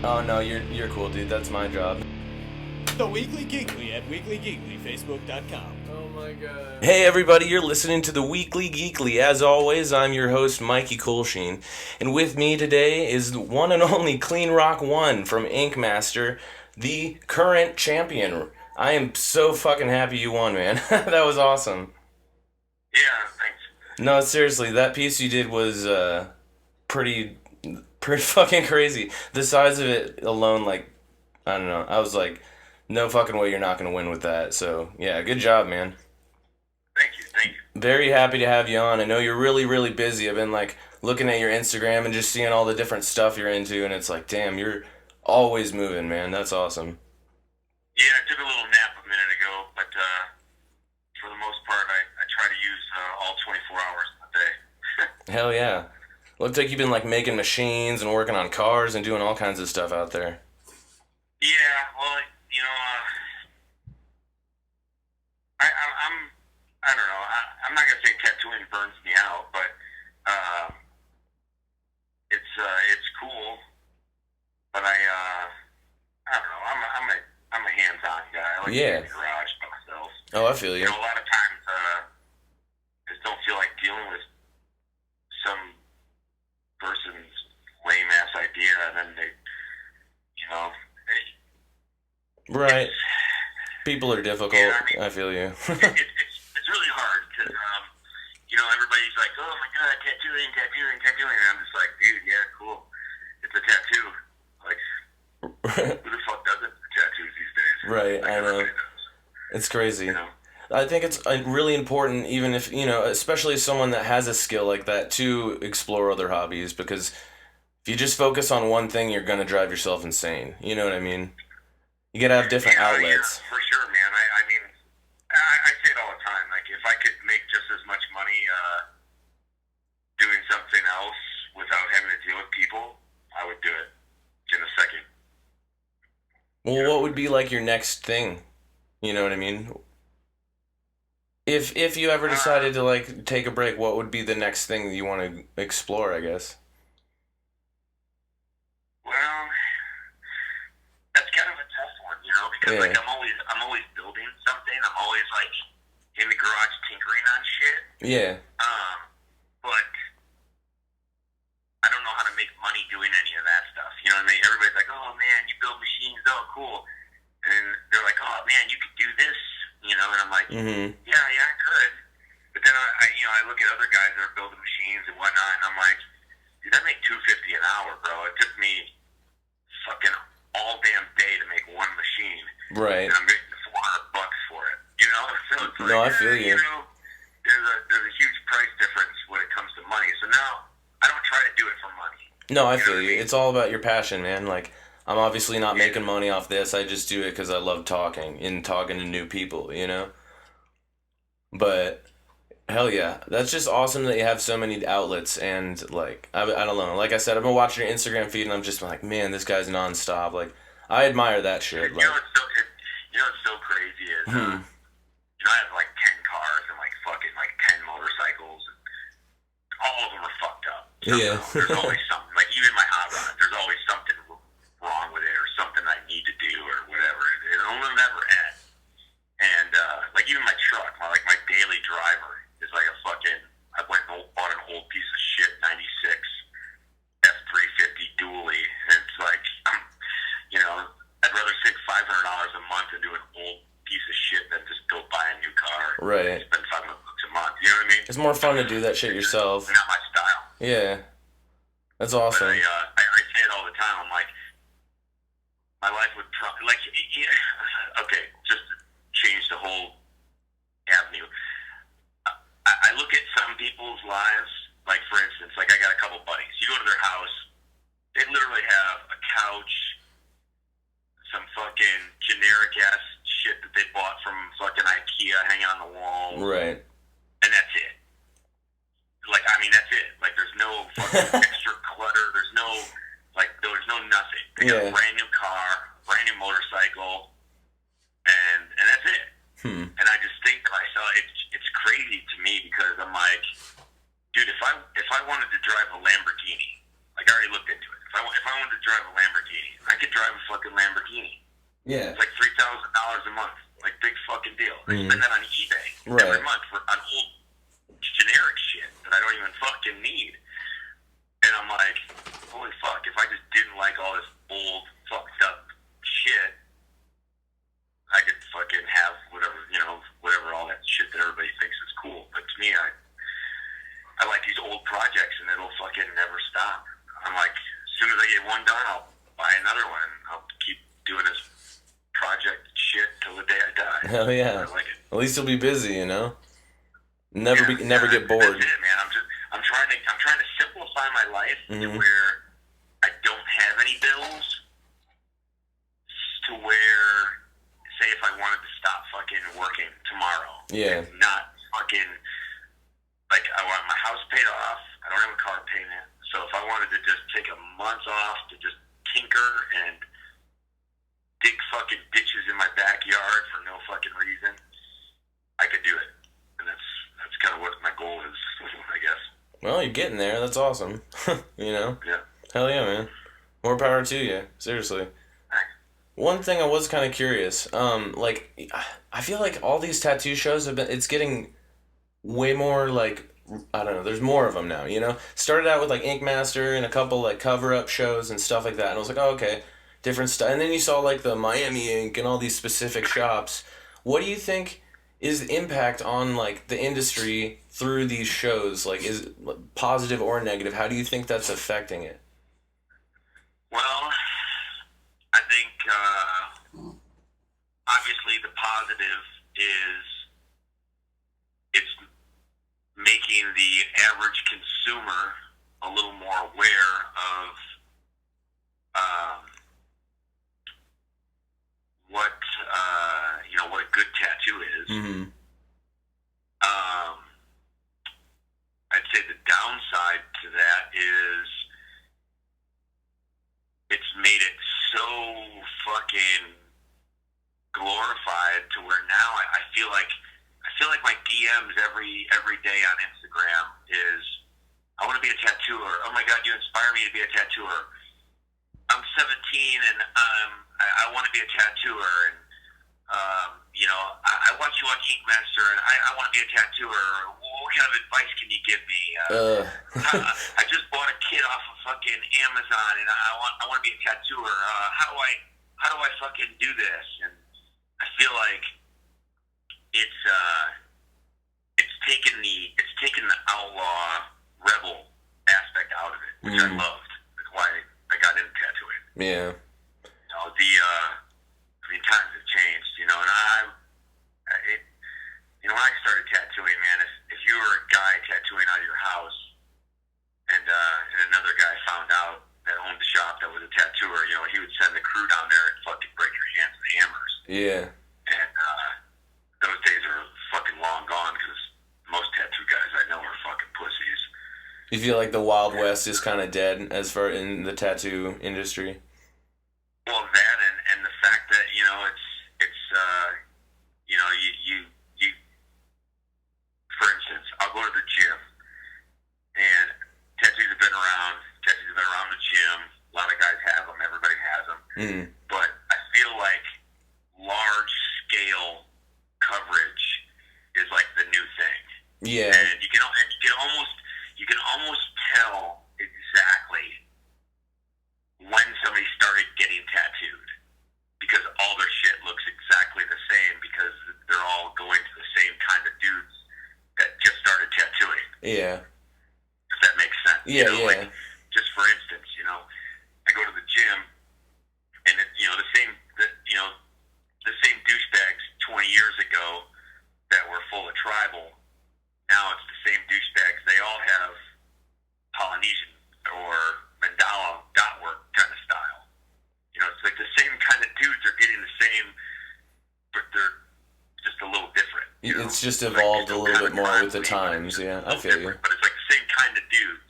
Oh no, you're cool, dude. That's my job. The Weekly Geekly at weeklygeeklyfacebook.com. Oh my god. Hey everybody, you're listening to the Weekly Geekly. As always, I'm your host, Mikey Colsheen. And with me today is the one and only Cleen Rock One from InkMaster, the current champion. I am so fucking happy you won, man. That was awesome. Yeah, thanks. No, seriously, that piece you did was pretty fucking crazy. The size of it alone, like, I don't know. I was like, no fucking way you're not going to win with that. So, yeah, good job, man. Thank you. Very happy to have you on. I know you're really, really busy. I've been, like, looking at your Instagram and just seeing all the different stuff you're into, and it's like, damn, you're always moving, man. That's awesome. Yeah, I took a little nap a minute ago, but for the most part, I try to use all 24 hours of the day. Hell yeah. Looks like you've been, like, making machines and working on cars and doing all kinds of stuff out there. Yeah, well, you know, I don't know. I'm not gonna say tattooing burns me out, but it's cool. But I don't know. I'm a hands-on guy. I like to be in the garage by myself. Oh, I feel you. You know, a lot of times I just don't feel like dealing with some person's lame-ass idea, and then they, you know. Right. People are difficult. Yeah, I mean, I feel you. it's really hard because, you know, everybody's like, oh my god, tattooing, and I'm just like, dude, yeah, cool. It's a tattoo. Like, who the fuck doesn't do tattoos these days? Right, like, I know. everybody does. It's crazy. You know? I think it's really important, even if, you know, especially someone that has a skill like that, to explore other hobbies, because if you just focus on one thing, you're going to drive yourself insane. You know what I mean? You got to have different outlets. Yeah, for sure, man. I mean, I say it all the time. Like, if I could make just as much money doing something else without having to deal with people, I would do it in a second. Well, what would be like your next thing? You know what I mean? If you ever decided to like take a break, what would be the next thing that you want to explore, I guess? Well, that's kind of a tough one, you know, because like I'm always building something. I'm always like in the garage tinkering on shit. Yeah. But I don't know how to make money doing any of that stuff. You know what I mean? Everybody's like, oh man, you build machines, oh cool. And they're like, oh man, you could do this, you know, and I'm like, yeah, I could. But then I look at other guys that are building machines and whatnot, and I'm like, dude, I make $250 an hour, bro. It took me fucking all damn day to make one machine. Right. And I'm making $400 for it. You know? So it's like, No, I feel you. You know, there's a huge price difference when it comes to money. So now I don't try to do it for money. No, I feel you. It's all about your passion, man. Like, I'm obviously not making money off this. I just do it because I love talking and talking to new people, you know? But, hell yeah. That's just awesome that you have so many outlets. And, like, I don't know. Like I said, I've been watching your Instagram feed, and I'm just like, man, this guy's nonstop. Like, I admire that shit. You Like, know what's so crazy is, you know, I have like 10 cars and like fucking like 10 motorcycles. And all of them are fucked up. Yeah. There's always something. Like even my hot rod, there's always something wrong with it or something I need to do or whatever. It'll never end. And like even my truck, my daily driver is like a fucking. I went and bought an old piece of shit '96 F350 dually, and it's like you know, I'd rather save $500 a month and do an old piece of shit than just go buy a new car. Right. And spend $500 a month. You know what I mean? it's more fun to do that shit yourself. It's not my style. Yeah. That's awesome. But I say it all the time. I'm like, my life would probably, like, okay, just to change the whole avenue. I look at some people's lives, like, for instance, like, I got a couple buddies. You go to their house, they literally have a couch, some fucking generic-ass shit that they bought from fucking IKEA hanging on the wall. Right. And that's it. Like, I mean, that's it. Like, there's no fucking extra clutter. There's no nothing. They got a brand new car, brand new motorcycle, and that's it. And I just think to myself, it's crazy to me because I'm like, dude, if I wanted to drive a Lamborghini, like I already looked into it. If If I wanted to drive a Lamborghini, I could drive a fucking Lamborghini. Yeah. It's like $3,000 a month. Like, big fucking deal. I spend that on eBay every month on old generic shit that I don't even fucking need. And I'm like, holy fuck, if I just didn't like all this old, fucked up shit, I could fucking have whatever all that shit that everybody thinks is cool. But to me, I like these old projects, and it'll fucking never stop. I'm like, as soon as I get one done, I'll buy another one. I'll keep doing this project shit till the day I die. Hell yeah. I like it. At least you'll be busy, you know? Never get bored. That's it, man. I'm trying to simplify my life to where I don't have any bills, to where, say, if I wanted to stop fucking working tomorrow, yeah, not fucking, like, I want my house paid off, I don't have a car payment, so if I wanted to just take a month off to just tinker and dig fucking ditches in my backyard for no fucking reason, I could do it. And that's kind of what my goal is, I guess. Well, you're getting there. That's awesome. You know? Yeah. Hell yeah, man. More power to you. Seriously. One thing I was kind of curious. Like, I feel like all these tattoo shows it's getting way more, like, I don't know, there's more of them now, you know? Started out with, like, InkMaster and a couple, like, cover-up shows and stuff like that. And I was like, oh, okay, different stuff. And then you saw, like, the Miami Ink and all these specific shops. What do you think is the impact on, like, the industry through these shows? Like, is it positive or negative? How do you think that's affecting it? Well, I think obviously the positive is it's making the average consumer a little more aware of what a good tattoo is. Mm-hmm. I'd say the downside to that is it's made it so fucking glorified to where now I feel like my DMs every day on Instagram is, I want to be a tattooer. Oh my God, you inspire me to be a tattooer. I'm 17 and I want to be a tattooer, and I watch you on InkMaster and I want to be a tattooer. What kind of advice can you give me? I just bought a kit off of fucking Amazon and I want to be a tattooer. How do I fucking do this? And I feel like it's taken the outlaw rebel aspect out of it, which I loved. That's why I got into tattooing. Yeah. Times have changed, and when I started tattooing, man, if you were a guy tattooing out of your house, and another guy found out that owned the shop that was a tattooer, he would send the crew down there and fucking break your hands with hammers. Yeah. And those days are fucking long gone, because most tattoo guys I know are fucking pussies. You feel like the Wild West is kind of dead as far in the tattoo industry? Well, that and the fact that it's you for instance, I'll go to the gym, and tattoos have been around the gym. A lot of guys have them. Everybody has them. Mm. But I feel like large scale coverage is like the new thing. Yeah. And you can almost tell exactly when somebody started getting tattooed, because all their shit looks exactly the same, because they're all going to the same kind of dudes that just started tattooing. Yeah. If that makes sense. Yeah, yeah. Like, just for instance, I go to the gym, and the same douchebags 20 years ago that were full of tribal, now it's the same douchebags. They all have Polynesian or mandala dot work kind of style. It's like the same kind of dudes are getting the same, but they're just a little different. It's just evolved a little bit more with the times, yeah. I feel you. But it's like the same kind of dudes,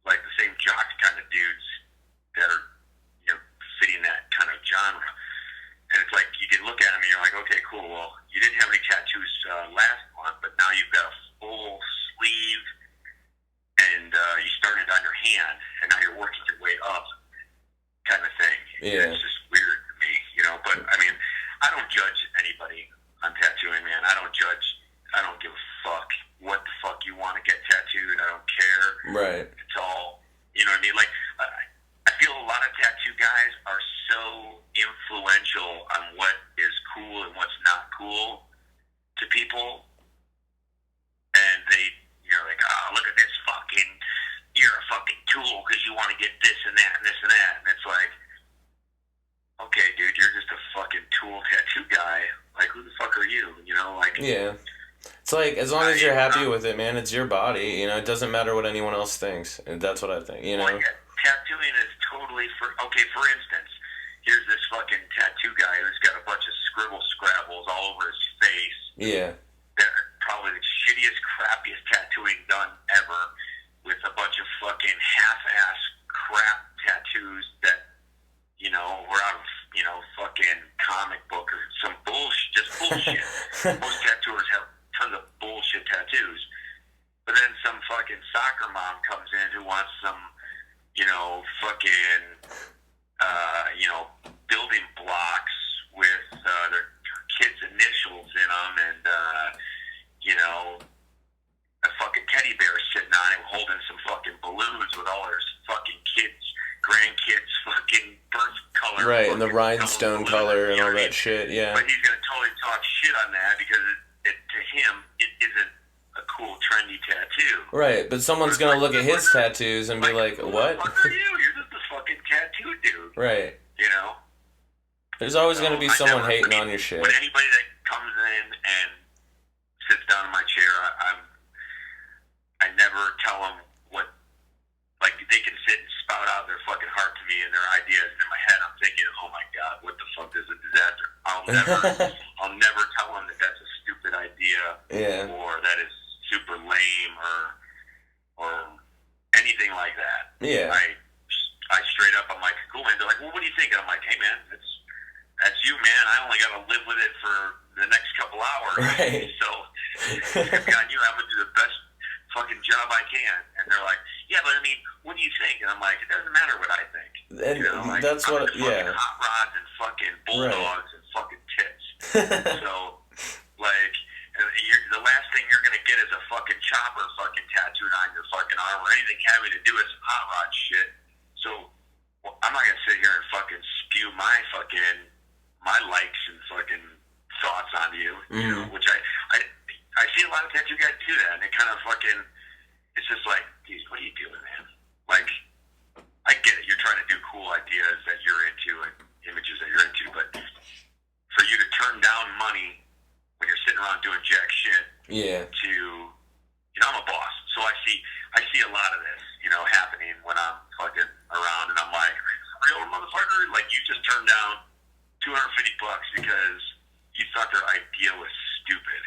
like the same jock kind of dudes that are, fitting that kind of genre. And it's like, you can look at them and you're like, okay, cool, well, you didn't have any tattoos last month, but now you've got a full sleeve, and you started on your hand, and now you're working your way up Yeah. It's just weird to me, you know. But I mean, I don't judge anybody on tattooing, man. I don't judge. I don't give a fuck what the fuck you want to get tattooed. I don't care. Right. It's all, you know what I mean? Like, I feel a lot of tattoo guys are so influential on what is cool and what's not cool to people, and they, you're like, oh, look at this fucking, you're a fucking tool because you want to get this and that and this and that, and it's like, okay, dude, you're just a fucking tool tattoo guy. Like, who the fuck are you? You know, like. Yeah. It's like, as long as you're happy with it, man, it's your body. You know, it doesn't matter what anyone else thinks. And that's what I think, you know? Well, yeah, tattooing is totally okay, for instance, here's this fucking tattoo guy who's got a bunch of scrabbles all over his face. Yeah. They're probably the shittiest, crappiest tattooing done ever, with a bunch of fucking half-ass crap tattoos that, you know, were out of, you know, fucking comic book or some bullshit, just bullshit. Most tattooers have tons of bullshit tattoos. But then some fucking soccer mom comes in who wants some, you know, fucking, you know, building blocks with their kids' initials in them, and, you know, a fucking teddy bear sitting on it holding some fucking balloons with all her fucking kids, grandkids, fucking birth color. Right, and the rhinestone color and all that shit, yeah. But he's going to totally talk shit on that because to him, it isn't a cool, trendy tattoo. Right, but someone's going to look at his tattoos and be like, what? Who the fuck are you? You're just a fucking tattoo dude. Right. You know? There's always going to be someone hating on your shit. When anybody that comes in and sits down in my chair, I never tell them what, like, they can sit and spout out their fucking heart to me and their ideas, and in my head I'm thinking, oh my god, what the fuck is a disaster? I'll never tell them that that's a stupid idea, Yeah. or that is super lame, or anything like that. Yeah. I straight up, I'm like, cool, man. They're like, well, what do you think? And I'm like, hey, man, that's you, man. I only got to live with it for the next couple hours. Right. So, it's on you. I'm going to do the best fucking job I can. And they're like, yeah, but I mean, what do you think? And I'm like, it doesn't matter what I think. And you know, like, that's I'm what, into fucking yeah. hot rods and fucking bulldogs and fucking tits. So, like, the last thing you're going to get is a fucking chopper fucking tattooed on your fucking arm, or anything having to do with some hot rod shit. So, well, I'm not going to sit here and fucking spew my likes and fucking thoughts onto you, you know, which I see a lot of tattoo guys do that, and they kind of fucking, it's just like, dude, what are you doing, man? Like, I get it, you're trying to do cool ideas that you're into and images that you're into, but for you to turn down money when you're sitting around doing jack shit, Yeah. to, you know, I'm a boss, so I see a lot of this, you know, happening when I'm fucking around, and I'm like, real motherfucker, like, you just turned down $250 because you thought their idea was stupid.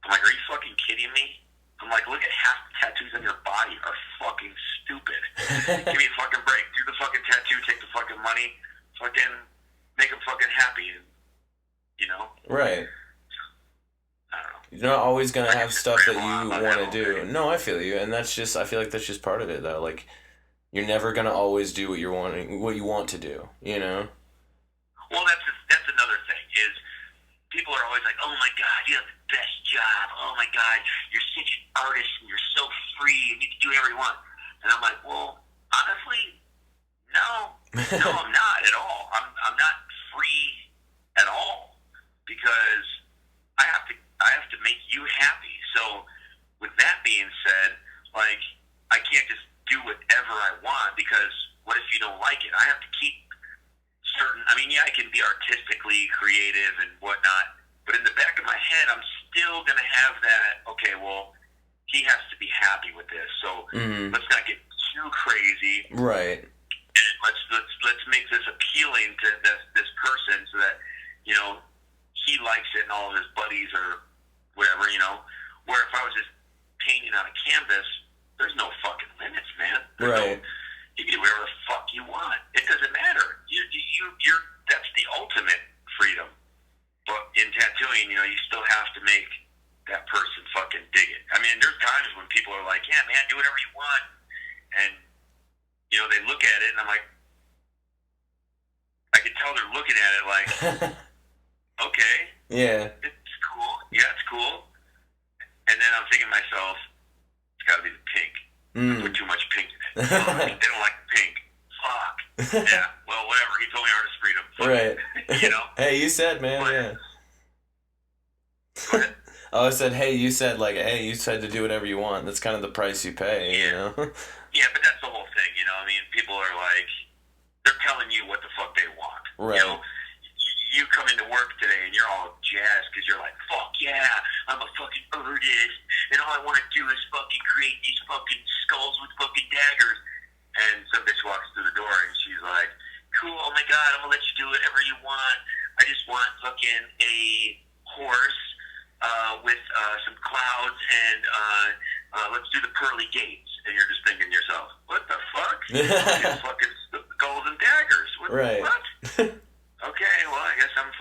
I'm like, are you fucking kidding me? I'm like, look at half the tattoos on your body are fucking stupid. Give me a fucking break. Do the fucking tattoo, take the fucking money, fucking make them fucking happy, you know? Right. I don't know. You're not always going to have stuff that you Ramble on want about to that all do. day. No, I feel you. And that's just, I feel like that's just part of it, though. Like, you're never going to always do what you want to do, you know? Well, that's another thing, is people are always like, oh my god, you have the best job. Oh my god, you're such an artist and you're so free and you can do whatever you want. And I'm like, well, honestly, no, I'm not at all. I'm not free at all, because I have to make you happy. So with that being said, like, I can't just do whatever I want, because what if you don't like it? I have to keep certain, I mean, yeah, I can be artistically creative and whatnot, but in the back of my head, I'm still going to have that, okay, well, he has to be happy with this, so let's not get too crazy. Right. And let's make this appealing to this person, so that, you know, he likes it and all of his buddies or whatever, you know. Where if I was just painting on a canvas, there's no fucking limits, man. Right. You can do whatever the fuck you want. It doesn't matter. You're that's the ultimate freedom. But in tattooing, you know, you still have to make that person fucking dig it. I mean, there's times when people are like, yeah, man, do whatever you want. And, you know, they look at it and I'm like, I tell they're looking at it like, okay, Yeah. it's cool. Yeah, it's cool. And then I'm thinking to myself, it's got to be the pink. I put too much pink in it. They don't like pink. Fuck. Yeah. Well, whatever. He told me artist freedom. Fuck Right. it. You know. Hey, you said, man. But, Yeah. Go ahead. Oh, I said, hey, you said to do whatever you want. That's kind of the price you pay, you know? Yeah, but that's the whole thing, you know. I mean, people are like, they're telling you what the fuck they want. Right. You know, you come into work today and you're all jazzed because you're like, fuck yeah, I'm a fucking artist, and all I want to do is fucking create these fucking skulls with fucking daggers. And some bitch walks through the door and she's like, cool, oh my god, I'm gonna let you do whatever you want. I just want fucking a horse with some clouds and let's do the pearly gates. And you're just thinking to yourself, what the fuck? Fucking skulls and daggers. Right. What? Okay, well, I guess I'm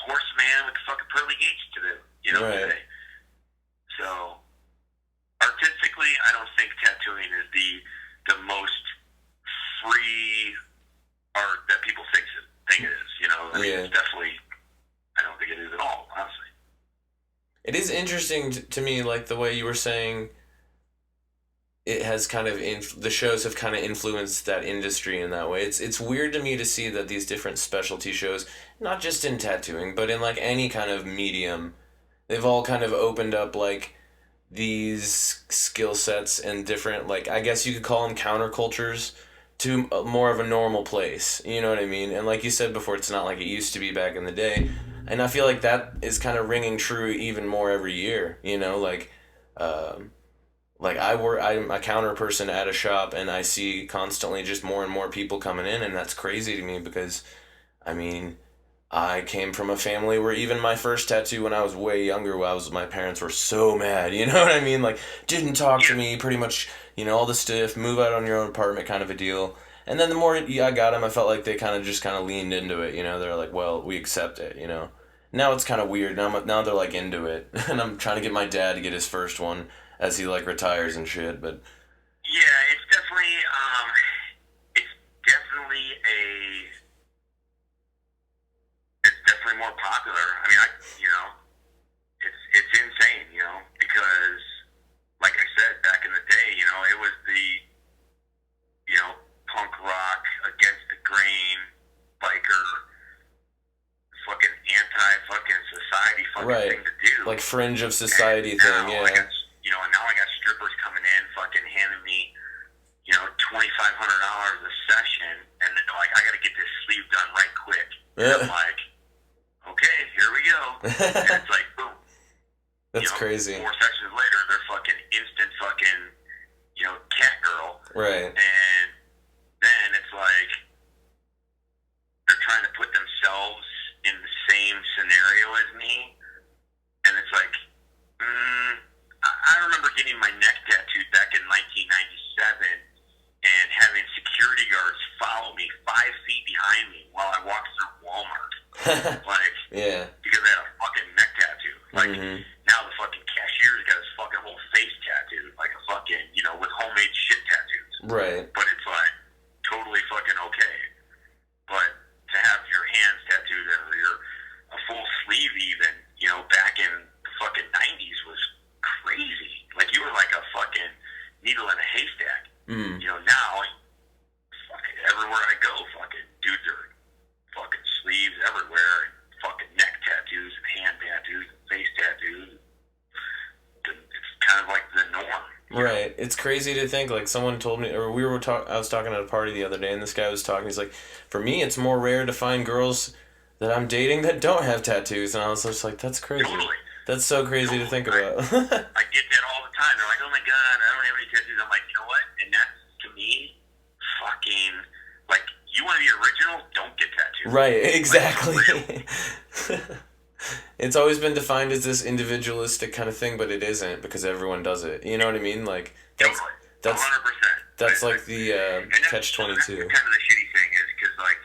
horseman with the fucking pearly gates to do, you know, Right. today. So, artistically, I don't think tattooing is the most free art that people think it is, you know. I mean, it's definitely, I don't think it is at all, honestly. It is interesting to me, like, the way you were saying it has kind of, the shows have kind of influenced that industry in that way. It's weird to me to see that these different specialty shows, not just in tattooing, but in, like, any kind of medium, they've all kind of opened up, like, these skill sets and different, like, I guess you could call them countercultures to more of a normal place, you know what I mean? And like you said before, it's not like it used to be back in the day, and I feel like that is kind of ringing true even more every year, you know, like I'm a counter person at a shop, and I see constantly just more and more people coming in, and that's crazy to me because, I mean, I came from a family where even my first tattoo when I was way younger, my parents were so mad, you know what I mean? Like, didn't talk to me, pretty much, you know, all the stuff, move out on your own apartment kind of a deal. And then the more I got them, I felt like they kind of leaned into it, you know? They're like, well, we accept it, you know? Now it's kind of weird. Now they're, like, into it. And I'm trying to get my dad to get his first one as he, like, retires and shit, but... Yeah, it's definitely more popular. I mean, it's insane, you know, because, like I said, back in the day, you know, it was the, you know, punk rock, against the grain, biker, fucking anti-fucking society Right. thing to do. Like fringe of society And thing, now yeah. now I got strippers coming in, fucking handing me, you know, $2,500 a session, and they're like, I gotta get this sleeve done right quick. And I'm like, okay, here we go. And it's like, boom. That's you know, crazy. 4 sessions later, they're fucking instant fucking, you know, cat girl. Right. And then it's like, they're trying to put themselves in the same scenario as me. And it's like, I remember getting my neck tattooed back in 1997 and having security guards follow me 5 feet behind me while I walked through Walmart. Like, Yeah. because I had a fucking neck tattoo. Like, now the fucking cashier's got his fucking whole face tattooed, like a fucking, you know, with homemade shit tattoos. Right. But it's like, totally fucking okay. But to have your hands tattooed or a full sleeve even, you know, back in the fucking 90s was crazy. Like, you were like a fucking needle in a haystack. You know, now, fucking everywhere I go, fucking dudes are fucking sleeves everywhere, and fucking neck tattoos and hand tattoos and face tattoos. It's kind of like the norm. Right. It's crazy to think, like, someone told me, or I was talking at a party the other day, and this guy was talking, he's like, for me, it's more rare to find girls that I'm dating that don't have tattoos, and I was just like, that's crazy. Totally. That's so crazy to think about. I get that all the time. They're like, oh my god, I don't have any tattoos. I'm like, you know what? And that's, to me, fucking, like, you want to be original? Don't get tattoos. Right, exactly. Like, It's always been defined as this individualistic kind of thing, but it isn't, because everyone does it. You know what I mean? Like, that's 100%. that's like the And that's- catch-22. That's kind of the shitty thing is because, like,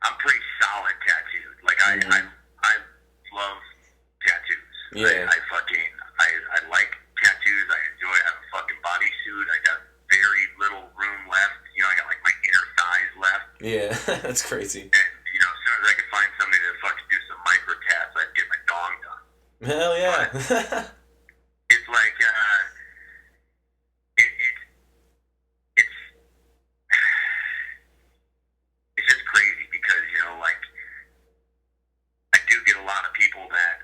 I'm pretty solid tattooed. Like, I love tattoos. Yeah. I like tattoos. I enjoy it. I have a fucking bodysuit. I got very little room left. You know, I got, like, my inner thighs left. Yeah, that's crazy. And, you know, as soon as I could find somebody to fucking do some micro tats, I'd get my dong done. Hell yeah. But it's like, it, it, it's, it's just crazy because, you know, like, I do get a lot of people that,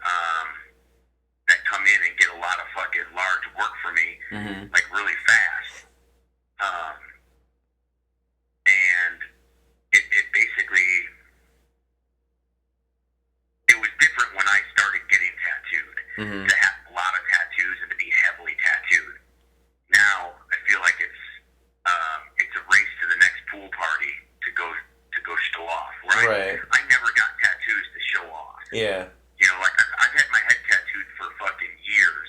that come in and get a lot of fucking large work for me, like, really fast. And it basically, it was different when I started getting tattooed, to have a lot of tattoos and to be heavily tattooed. Now, I feel like it's a race to the next pool party to go show off, right? I never got tattoos to show off. Yeah. You know, like, I've had my head tattooed for fucking years,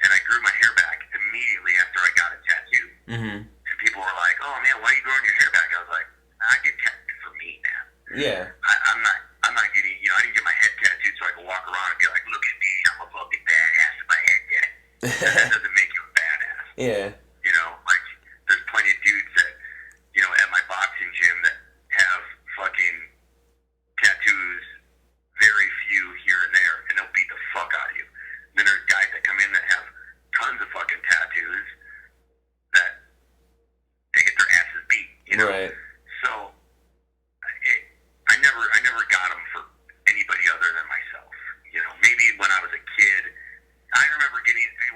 and I grew my hair back immediately after I got a tattoo. And people were like, "Oh man, why are you growing your hair back?" I was like, "I get tattooed for me, man. Yeah. I'm not getting, you know, I didn't get my head tattooed so I could walk around and be like, look at me, I'm a fucking badass with my head tattooed." That doesn't make you a badass. Yeah. You know, like, there's plenty of dudes that, you know, at my boxing gym that have fucking tattoos, very few here and there, and they'll beat the fuck out of you. And then there's guys that come in that have tons of fucking tattoos that they get their asses beat, you know? Right. So, I never got them for anybody other than myself. You know, maybe when I was a kid, I remember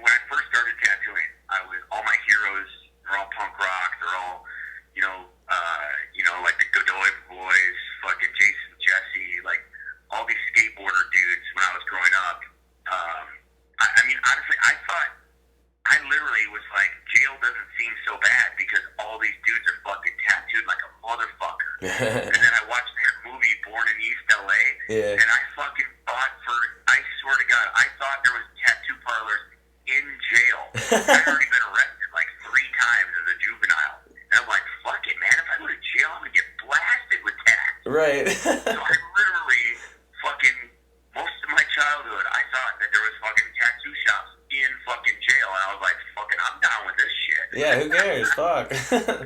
when I first started tattooing, all my heroes, they're all punk rock, they're all, you know, like the Godoy Boys, fucking Jason Jesse, like, all these skateboarder dudes when I was growing up. I mean, honestly, I literally was like, jail doesn't seem so bad because all these dudes are fucking tattooed like a motherfucker. And then I watched that movie, Born in East LA, and I fucking thought I swear to God, I thought there was tattoo parlors in jail. I'd already been arrested like 3 times as a juvenile. And I'm like, fuck it, man, if I go to jail, I'm gonna get blasted with tats. Right. So I literally fucking, most of my childhood, I thought that there was fucking tattoo shops in fucking jail, and I was like, fucking, I'm down with this shit. Yeah, who cares? Fuck.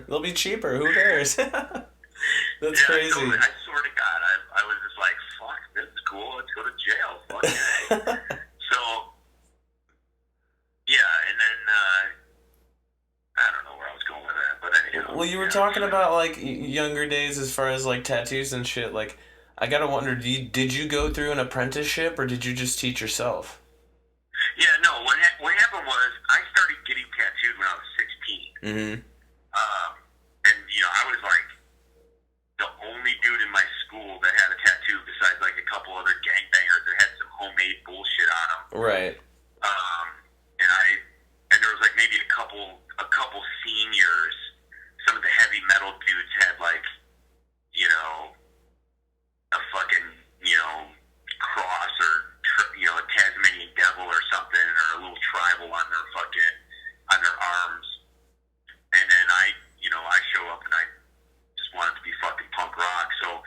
They'll be cheaper. Who cares? That's crazy. I swear to God, I was just like, fuck, this is cool. Let's go to jail. Fuck yeah. So, yeah, and then, I don't know where I was going with that, but anyhow. Well, you were talking about, like, younger days as far as, like, tattoos and shit. Like, I gotta wonder, did you go through an apprenticeship, or did you just teach yourself? Yeah, no, what happened was, I started getting tattooed when I was 16. And, you know, I was, like, the only dude in my school that had a tattoo besides, like, a couple other gangbangers that had some homemade bullshit on them. Right. And there was, like, maybe a couple seniors. Some of the heavy metal dudes had, like, you know, a fucking, you know, cross or, you know, a Tasmanian devil or something, or a little tribal on their arms. And then I show up and I just wanted to be fucking punk rock. So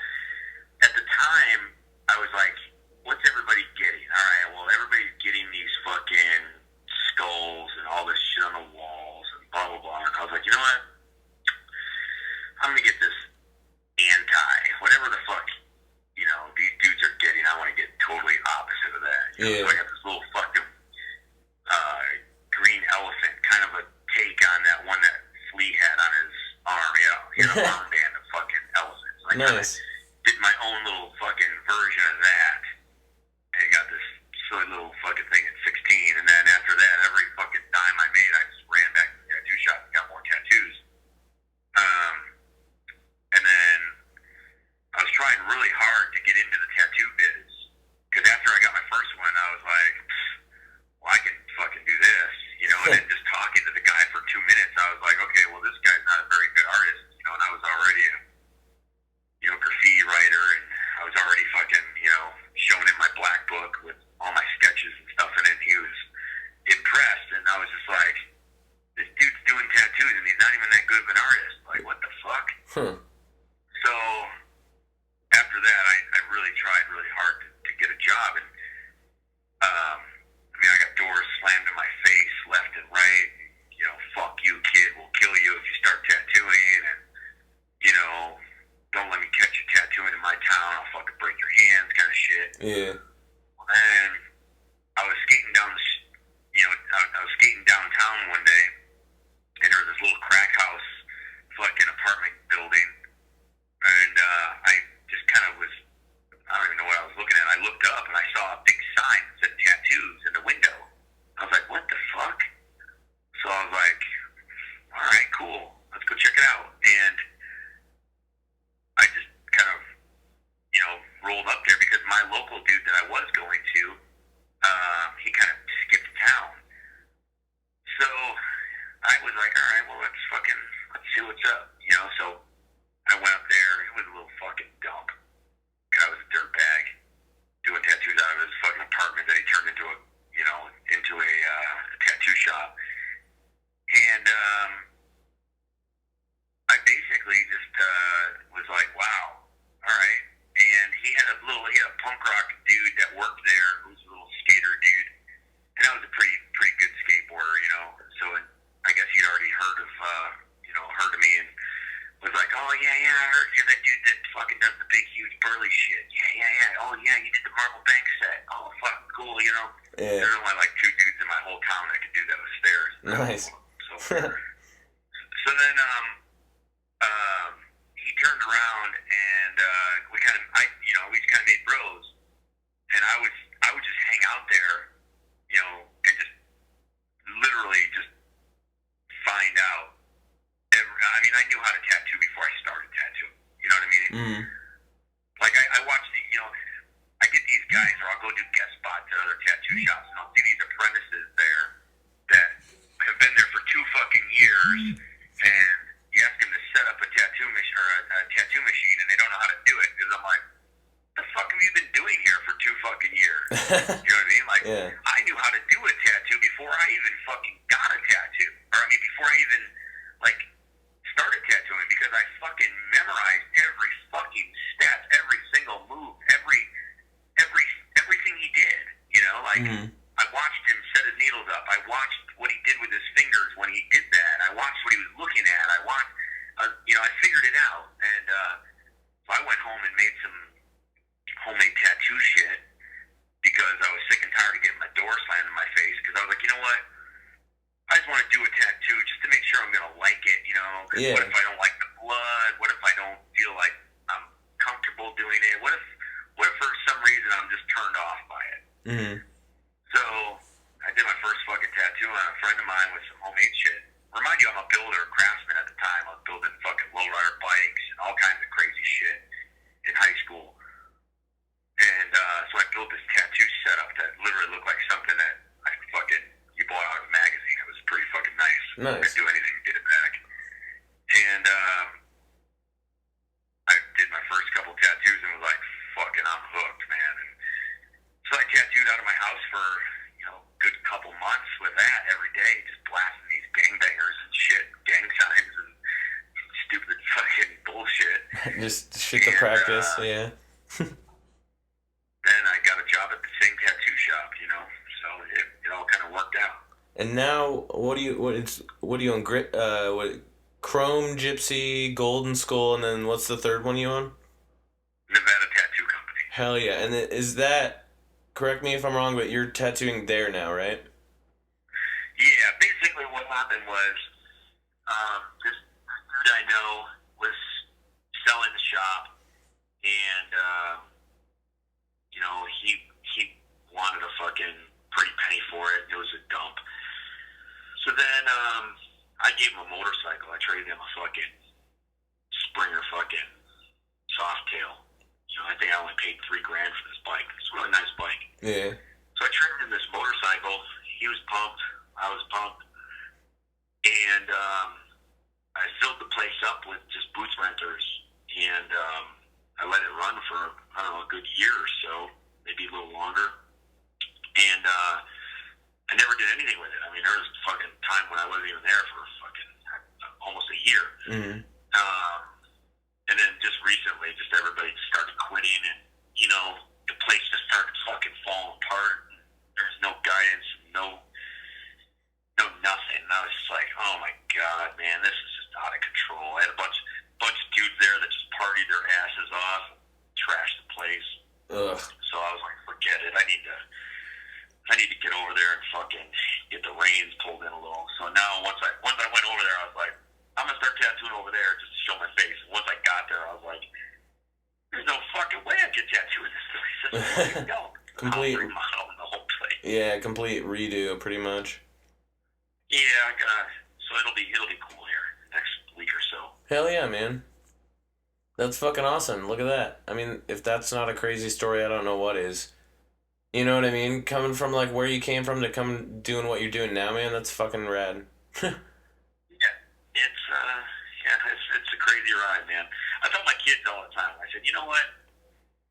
at the time, I was like, what's everybody getting? All right, well, everybody's getting these fucking skulls and all this shit on the walls and blah, blah, blah. And I was like, you know what? I'm going to get this whatever the fuck, you know, these dudes are getting. I want to get totally opposite of that. You know? So I got this little fucking green elephant, kind of a take on that one that Flea had on his arm. You know, he had a armband of fucking elephants. I Nice. did my own little fucking version of that, and got this silly little fucking thing at 16. And then after that, every fucking dime I made, I just ran back to the tattoo shop and got more tattoos. And then I was trying really hard to get into the tattoo biz, because after I got my first one, I was like, well, I can fucking do this, you know. And then just talking to the guy for 2 minutes, I was like, okay, well, this guy's not a very good artist, you know. And I was already a, you know, graffiti writer, and I was already fucking, you know, showing him my black book with all my sketches and stuff, and then he was impressed, and I was just like, this dude's doing tattoos, and he's not even that good of an artist. Like, what the fuck? So after that, I really tried really hard to get a job, and I mean, I got doors slammed in my face left and right. You know, fuck you, kid, we'll kill you if you start tattooing, and, you know, don't shit. Yeah. And I was skating down I was skating downtown one day, and there was this little crack house, fucking apartment building, and I just kind of was, I don't even know what I was looking at. I looked up and I saw a big sign that said tattoos in the window. I was like, what the fuck? So I was like, all right, cool. Let's go check it out. And I just kind of, rolled up there because my local dude that I was going to, he kind of skipped town. So I was like, all right, well, let's see what's up, So I went up there. It was a little fucking dump. I was a dirtbag doing tattoos out of his fucking apartment that he turned into a tattoo shop. And I basically just was like, wow, all right. And he had a punk rock dude that worked there who was a little skater dude. And I was a pretty good skateboarder, So I guess he'd already heard of me and was like, oh, yeah, I heard you're that dude that fucking does the big, huge, burly shit. Yeah. Oh, yeah, you did the Marble Bank set. Oh, fucking cool, Yeah. There's only like 2 dudes in my whole town that could do that with stairs. Nice. So then he turned around and we kind of made bros. And I would just hang out there, and just literally just find out. I knew how to tattoo before I started tattooing. You know what I mean? Mm. Like I watch I get these guys, or I'll go do guest spots at other tattoo shops, and I'll see these apprentices there that have been there for 2 fucking years, and you ask them to set up a tattoo machine, and they don't know how to do it because I'm like, the fuck have you been doing here for 2 fucking years? You know what I mean? Like, Yeah. I knew how to do a tattoo before I even fucking got a tattoo, or before I even started tattooing, because I fucking memorized every fucking step, every single move, everything he did. I watched him set his needles up. I watched what he did with his fingers when he did that. I watched what he was looking at. I watched, I figured it out, and so I went home and made some homemade tattoo shit because I was sick and tired of getting my door slammed in my face. Because I was like, you know what? I just want to do a tattoo just to make sure I'm gonna like it. Yeah. What if I don't like the blood? What if I don't feel like I'm comfortable doing it? What if for some reason I'm just turned off by it? Mm-hmm. So I did my first fucking tattoo on a friend of mine with some homemade shit. Remind you, I'm a builder, a craftsman at the time. I was building fucking lowrider bikes and all kinds of crazy shit in high school. And so I built this tattoo setup that literally looked like something that you bought out of a magazine. It was pretty fucking nice. Nice. I'd do anything to get it back. And I did my first couple tattoos and was like, fucking, I'm hooked, man. And so I tattooed out of my house for, good couple months with that every day, just blasting these gangbangers and shit, gang signs and stupid fucking bullshit. Just shit to practice, yeah. Then I got a job at the same tattoo shop, so it all kind of worked out. And now, what do you own? Chrome, Gypsy, Golden Skull, and then what's the third one you own? Nevada Tattoo Company. Hell yeah! And is that? Correct me if I'm wrong, but you're tattooing there now, right? Yeah, basically what happened was this dude I know was selling the shop, and he wanted a fucking pretty penny for it. It was a dump. So then I gave him a motorcycle. I traded him a fucking Springer fucking Softail. I think I only paid $3,000 for this bike. It's a really nice bike. Yeah. So I traded him this motorcycle. He was pumped. I was pumped. And I filled the place up with just boots renters. And I let it run for, a good year or so, maybe a little longer. And I never did anything with it. There was a fucking time when I wasn't even there for fucking almost a year. Mm-hmm. And then just recently, everybody started quitting, and the place just started fucking falling apart. There's no guidance, no nothing. And I was just like, oh my god, man, this is just out of control. I had a bunch of dudes there that just partied their asses off, trashed the place. Ugh. So I was Complete. Remodeling the whole place. Yeah, complete redo, pretty much. Yeah, so it'll be cool here next week or so. Hell yeah, man. That's fucking awesome. Look at that. I mean, if that's not a crazy story, I don't know what is. You know what I mean? Coming from like where you came from to come doing what you're doing now, man, that's fucking rad. It's a crazy ride, man. I tell my kids all the time. I said, you know what?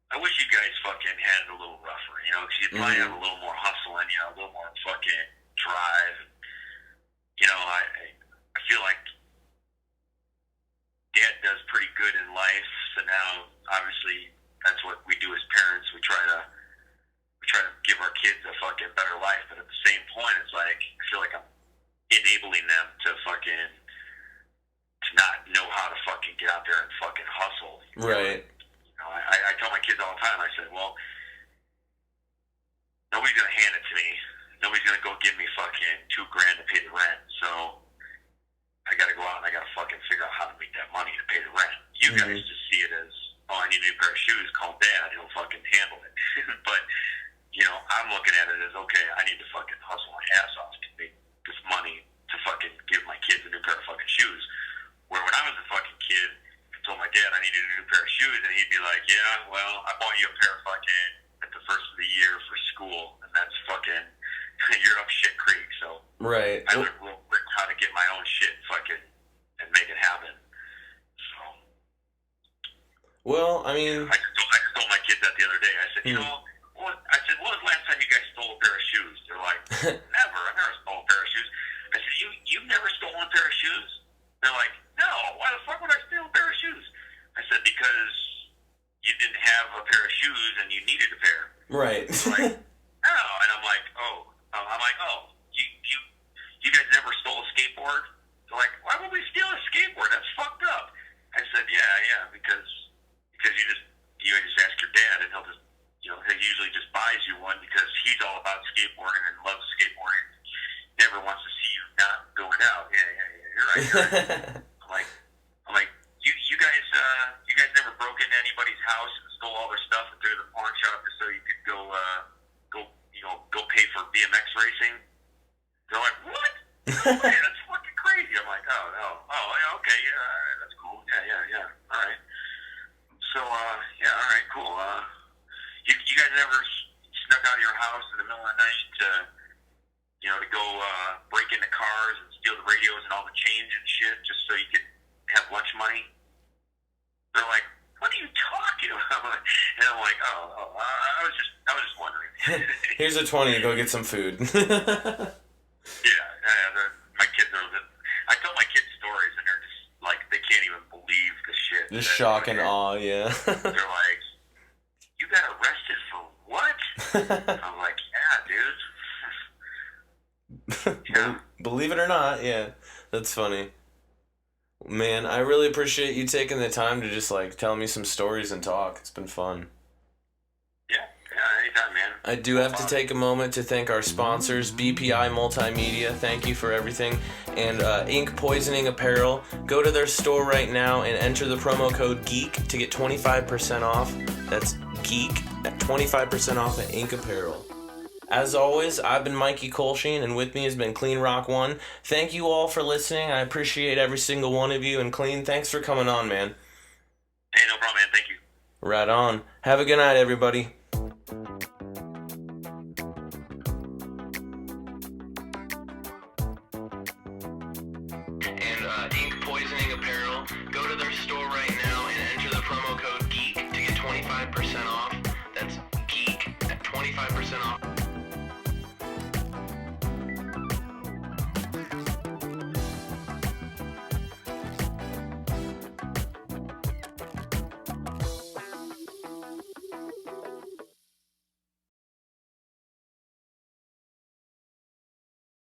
I wish you guys fucking had it a little rougher, you know, because you'd probably have a little more hustle and, you know, a little more fucking drive. You know, I feel like Dad does pretty good in life, so now obviously that's what we do as parents. We try to give our kids a fucking better life, but at the same point, it's like I feel like I'm enabling them to not know how to fucking get out there and fucking hustle. Right. You know, I tell my kids all the time. I said, well, nobody's gonna hand it to me. Nobody's gonna go give me fucking $2,000 to pay the rent. So I gotta go out and I gotta fucking figure out how to make that money to pay the rent. You guys just see it as, oh, I need a new pair of shoes. Call Dad. He'll fucking handle it. But you know, I'm looking at it as, okay, I need to fucking hustle my ass off to make this money to fucking give my kids a new pair of fucking shoes. Where when I was a fucking kid, I told my dad I needed a new pair of shoes, and he'd be like, yeah, well, I bought you a pair fucking at the first of the year for school, and that's fucking, you're up shit creek. So right. I learned real quick how to get my own shit fucking and make it happen. So. Well, I mean. I just told my kids that the other day. I said, you know, when was the last time you guys stole a pair of shoes? They're like, never. I never stole a pair of shoes. I said, you've never stolen a pair of shoes? They're like, no. Why the fuck would I steal a pair of shoes? I said, because you didn't have a pair of shoes and you needed a pair. Right. They're like, no. And I'm like, you guys never stole a skateboard? They're like, why would we steal a skateboard? That's fucked up. I said, yeah, because you just ask your dad and he'll just, you know, he usually just buys you one because he's all about skateboarding and loves skateboarding. Never wants to see you not going out. Yeah, you're right. I'm like, you guys never broke into anybody's house and stole all their stuff and threw it in the pawn shop just so you could go pay for BMX racing. They're like, what? No way, that's fucking crazy. I'm like, oh, yeah, okay, yeah, that's cool. Yeah, all right. So, yeah, all right, cool. You guys never snuck out of your house in the middle of the night to go break into cars and steal the radios and all the change and shit just so you could have lunch money? They're like, what are you talking about? And I'm like, I was just wondering. Here's a 20, go get some food. My kids are. I tell my kids stories and they're just like, they can't even believe the shit. Just shock and awe, yeah. They're like, you got arrested for what? I'm like, yeah, dude. Yeah. Believe it or not, yeah. That's funny. Man, I really appreciate you taking the time to just like tell me some stories and talk. It's been fun. Yeah, anytime, man. I do have to take a moment to thank our sponsors, BPI Multimedia. Thank you for everything. And Ink Poisoning Apparel. Go to their store right now and enter the promo code GEEK to get 25% off. That's GEEK at 25% off at Ink Apparel. As always, I've been Mikey Colsheen, and with me has been Cleen Rock One. Thank you all for listening. I appreciate every single one of you. And Cleen, thanks for coming on, man. Hey, no problem, man. Thank you. Right on. Have a good night, everybody. And Ink Poisoning Apparel. Go to their store right now and enter the promo code GEEK to get 25% off. That's GEEK at 25% off.